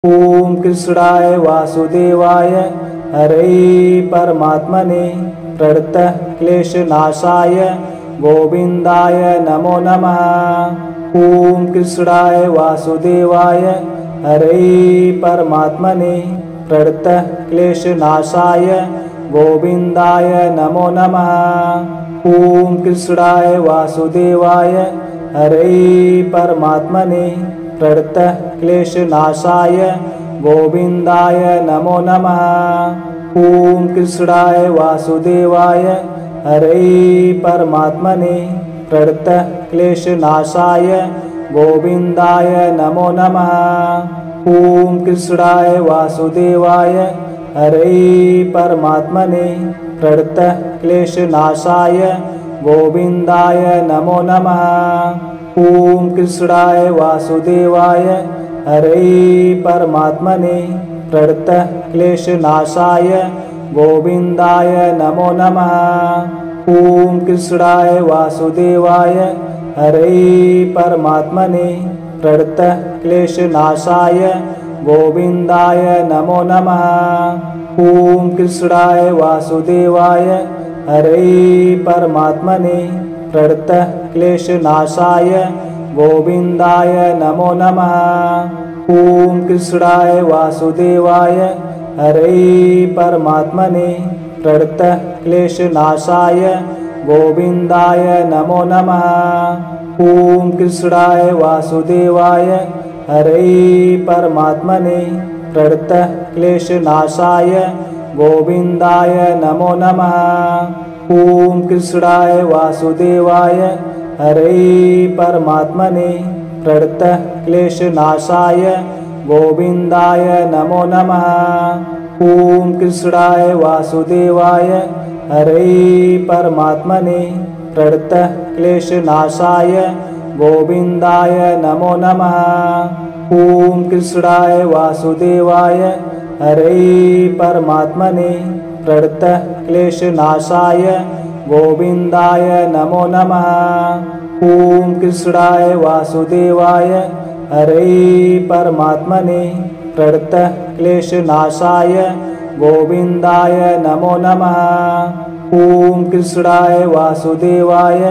ओम कृष्णाय वासुदेवाय हरे परमात्मने प्रणतः क्लेशनाशाय गोविंदाय नमो नमः। ओम कृष्णाय वासुदेवाय हरे परमात्मने प्रणतः क्लेशनाशाय गोविंदाय नमो नमः। ओम कृष्णाय वासुदेवाय हरे परमात्मने प्रणतः क्लेशनाशाय गोविंदाय नमो नमः। ओम कृष्णाय वासुदेवाय हरे परमात्मने प्रणतः क्लेशनाशाय गोविंदाय नमो नमः। ओम कृष्णाय वासुदेवाय हरे परमात्मने प्रणतः क्लेशनाशाय गोविंदाय नमो नमः। ओम कृष्णाय वासुदेवाय हरे परमात्मने प्रणतः क्लेशनाशाय गोविंदाय नमो नमः। ओम कृष्णाय वासुदेवाय हरे परमात्मने प्रणतः क्लेशनाशाय गोविंदाय नमो नमः। ओम कृष्णाय वासुदेवाय हरे परमात्मने प्रणतः क्लेशनाशाय गोविंदाय नमो नमः। ओम कृष्णाय वासुदेवाय हरे परमात्मने प्रणतः क्लेशनाशाय गोविंदाय नमो नमः। ओम कृष्णाय वासुदेवाय हरे परमात्मने प्रणतः क्लेशनाशाय गोविंदाय नमो नमः। ओम कृष्णाय वासुदेवाय हरे परमात्मने प्रणतः क्लेशनाशाय गोविंदाय नमो नमः। ओम कृष्णाय वासुदेवाय हरे परमात्मने प्रणतः क्लेशनाशाय गोविंदाय नमो नमः। ओम कृष्णाय वासुदेवाय हरे परमात्मने प्रणतः क्लेशनाशाय गोविंदाय नमो नमः। ओम कृष्णाय वासुदेवाय हरे परमात्मने प्रणतः क्लेशनाशाय गोविंदाय नमो नमः। ओम कृष्णाय वासुदेवाय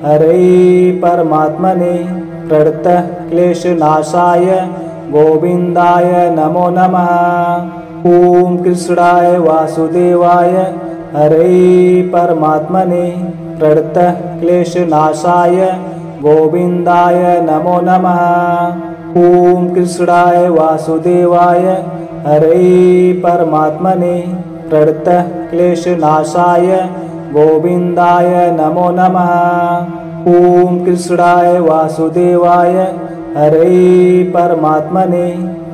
हरे परमात्मने प्रणतः क्लेशनाशाय गोविंदाय नमो नमः। ओम कृष्णाय वासुदेवाय हरे परमात्मने प्रणतः क्लेशनाशाय गोविंदाय नमो नमः। ओम कृष्णाय वासुदेवाय हरे परमात्मने प्रणतः क्लेशनाशाय गोविंदाय नमो नमः। ओम कृष्णाय वासुदेवाय हरे परमात्मने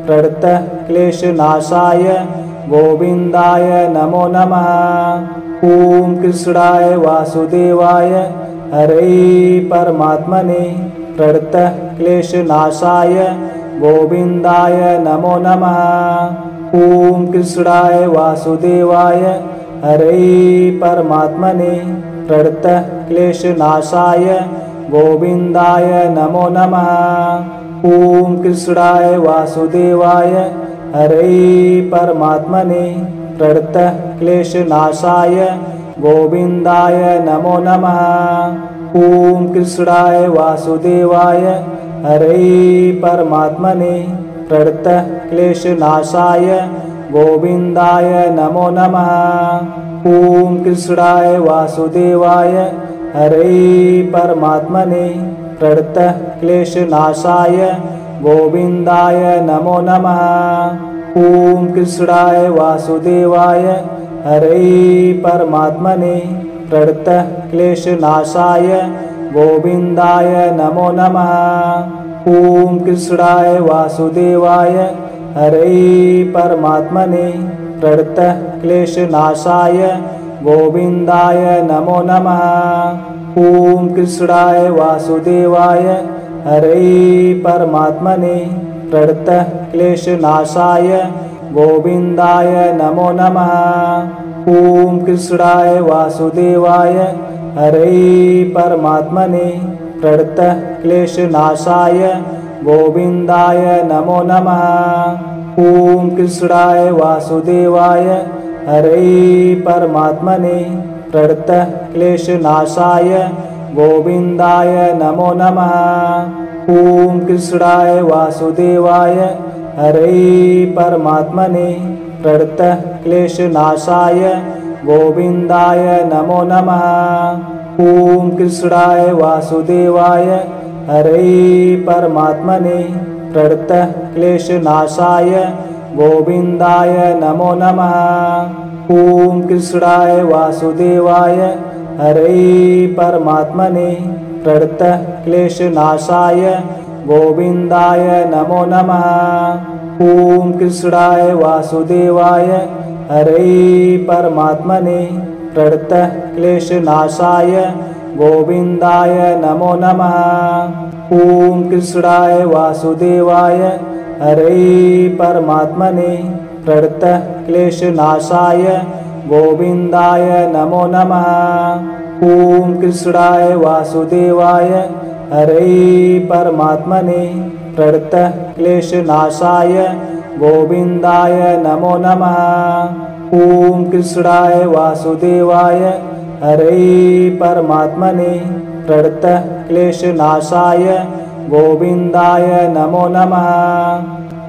प्रणतः क्लेशनाशाय गोविंदाय नमो नमः। ओम कृष्णाय वासुदेवाय हरे परमात्मने प्रणतः क्लेशनाशाय गोविंदाय नमो नमः। ओम कृष्णाय वासुदेवाय हरे परमात्मने प्रणतः क्लेशनाशाय गोविंदाय नमो नमः। ओम कृष्णाय वासुदेवाय हरे परमात्मने प्रणतः क्लेशनाशाय गोविंदाय नमो नमः। ओम कृष्णाय वासुदेवाय हरे परमात्मने प्रणतः क्लेशनाशाय गोविंदाय नमो नमः। ओम कृष्णाय वासुदेवाय हरे परमात्मने प्रणतः क्लेशनाशाय गोविंदाय नमो नमः। ओम कृष्णाय वासुदेवाय हरे परमात्मने प्रणतः क्लेशनाशाय गोविंदाय नमो नमः। ओम कृष्णाय वासुदेवाय हरे परमात्मने प्रणतः क्लेशनाशाय गोविंदाय नमो नमः। ओम कृष्णाय वासुदेवाय हरे परमात्मने प्रणतः क्लेशनाशाय गोविंदाय नमो नमः। ओम कृष्णाय वासुदेवाय हरे परमात्मने प्रणतः क्लेशनाशाय गोविंदाय नमो नमः। ॐ कृष्णाय वासुदेवाय हरे परमात्मने प्रणतः क्लेशनाशाय गोविन्दाय नमो नमः। ॐ कृष्णाय वासुदेवाय हरे परमात्मने प्रणतः क्लेशनाशाय गोविन्दाय नमो नमः। ॐ कृष्णाय वासुदेवाय हरे परमात्मने प्रणतः क्लेशनाशाय गोविन्दाय नमो नमः। ॐ कृष्णाय वासुदेवाय हरे परमात्मने प्रणतः क्लेशनाशाय गोविन्दाय नमो नमः। ॐ कृष्णाय वासुदेवाय हरे परमात्मने प्रणतः क्लेशनाशाय गोविन्दाय नमो नमः। ॐ कृष्णाय वासुदेवाय हरे परमात्मने प्रणतः क्लेशनाशाय गोविन्दाय नमो नमः। ॐ कृष्णाय वासुदेवाय हरे परमात्मने प्रणतः क्लेशनाशाय गोविन्दाय नमो नमः। ॐ कृष्णाय वासुदेवाय हरे परमात्मने प्रणतः क्लेशनाशाय गोविन्दाय नमो नमः।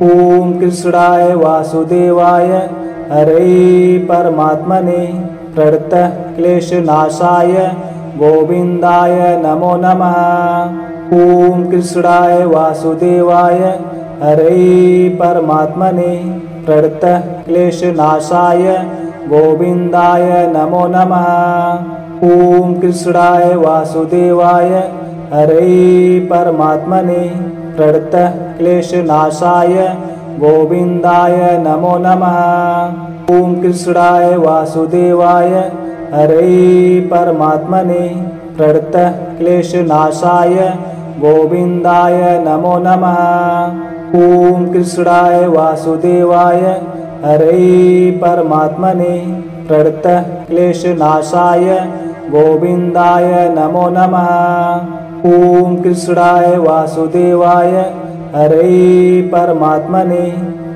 ॐ कृष्णाय वासुदेवाय हरे परमात्मने प्रणतः क्लेशनाशाय गोविन्दाय नमो नमः। ॐ कृष्णाय वासुदेवाय हरे परमात्मने प्रणतः क्लेशनाशाय गोविन्दाय नमो नमः। ॐ कृष्णाय वासुदेवाय हरे परमात्मने प्रणतः क्लेशनाशाय गोविन्दाय नमो नमः। ॐ कृष्णाय वासुदेवाय हरे परमात्मने प्रणतः क्लेशनाशाय गोविन्दाय नमो नमः। ॐ कृष्णाय वासुदेवाय हरे परमात्मने प्रणतः क्लेशनाशाय गोविन्दाय नमो नमः। ॐ कृष्णाय वासुदेवाय हरे परमात्मने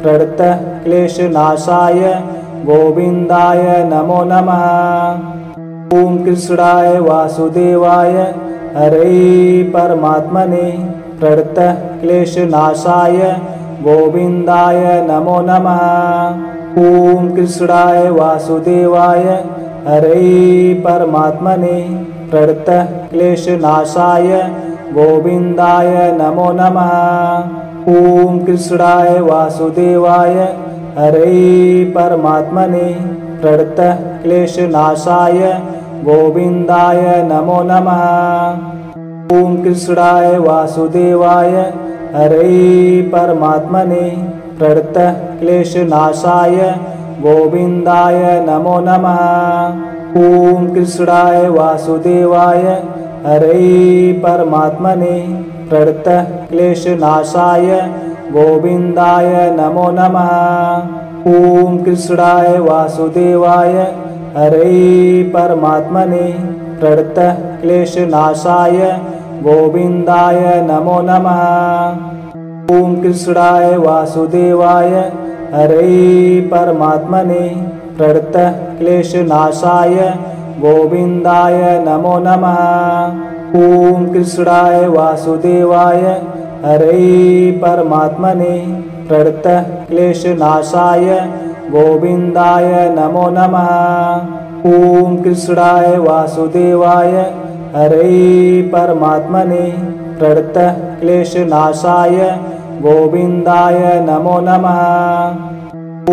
प्रणतः क्लेशनाशाय गोविन्दाय नमो नमः। ॐ कृष्णाय वासुदेवाय हरे परमात्मने प्रणतः क्लेशनाशाय गोविन्दाय नमो नमः। ॐ कृष्णाय वासुदेवाय हरे परमात्मने प्रणतः क्लेशनाशाय गोविन्दाय नमो नमः। ॐ कृष्णाय वासुदेवाय हरे परमात्मने प्रणतः क्लेशनाशाय गोविन्दाय नमो नमः। ॐ कृष्णाय वासुदेवाय हरे परमात्मने प्रणतः क्लेशनाशाय गोविन्दाय नमो नमः। ॐ कृष्णाय वासुदेवाय हरे परमात्मने प्रणतः क्लेशनाशाय गोविन्दाय नमो नमः। ॐ कृष्णाय वासुदेवाय हरे परमात्मने प्रणतः क्लेशनाशाय गोविन्दाय नमो नमः। ॐ कृष्णाय वासुदेवाय हरे परमात्मने प्रणतः क्लेशनाशाय गोविन्दाय नमो नमः। ॐ कृष्णाय वासुदेवाय हरे परमात्मने प्रणतः क्लेशनाशाय गोविन्दाय नमो नमः। ॐ कृष्णाय वासुदेवाय हरे परमात्मने प्रणतः क्लेशनाशाय गोविन्दाय नमो नमः।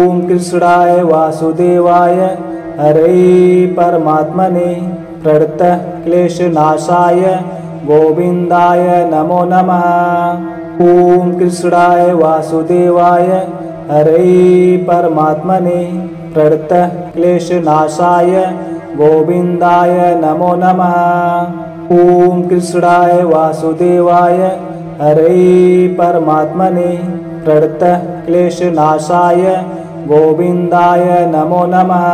ॐ कृष्णाय वासुदेवाय हरे परमात्मने प्रणतः क्लेशनाशाय गोविन्दाय नमो नमः। ॐ कृष्णाय वासुदेवाय हरे परमात्मने प्रणतः क्लेशनाशाय गोविन्दाय नमो नमः। ॐ कृष्णाय वासुदेवाय हरे परमात्मने प्रणतः क्लेशनाशाय गोविन्दाय नमो नमः।